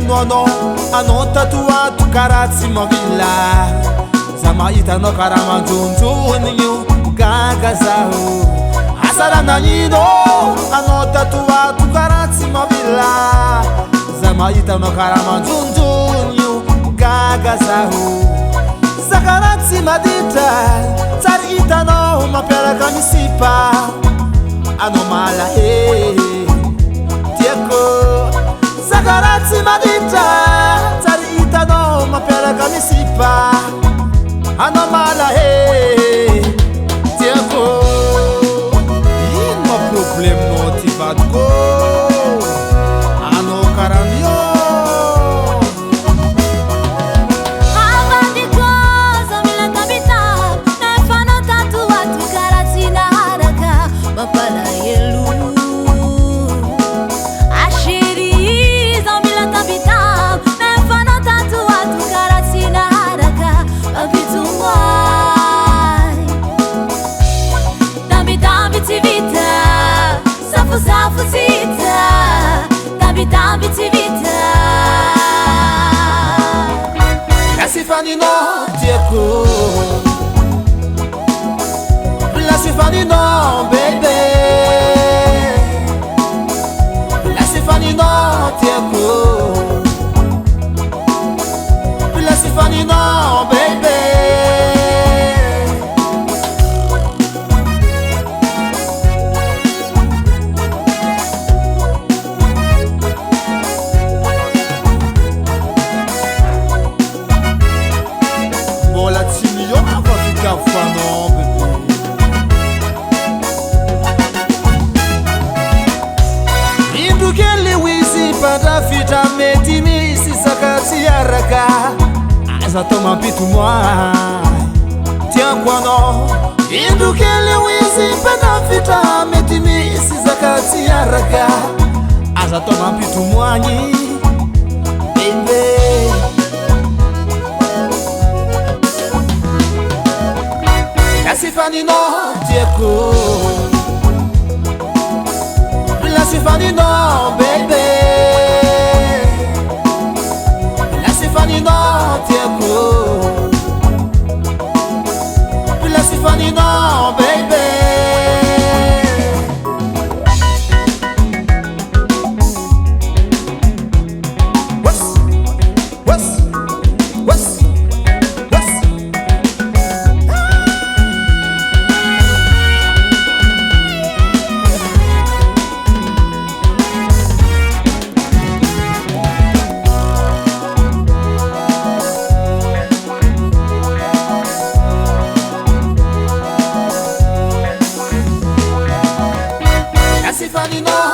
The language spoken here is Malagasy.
no ano tatuato karatsy mavila za mahitano karamanjonjonio gaga zaho asarananino ano tatuato karatsy mavila za mahitano karamanjonjonio gaga zaho zakaratsy maditra tsary hitanao mampiaraka misipa ano malahe tiako zakaratsy maditra tsary hitanao mampiaraka misipa ano malahe tiako ino ma problemenao ty vadiko ano karanio Fanino tieko Lassi fanino baby Lassi fanino tieko Lassi fanino baby Fita meti misi sakati araka Azato mapitu mwa Tiankwano Indukele wizi pena fita meti misi sakati araka Azato mapitu mwanyi Baby Lasifani no tieko Lasifani no baby Fanino tieko Lassi fanino baby Fanino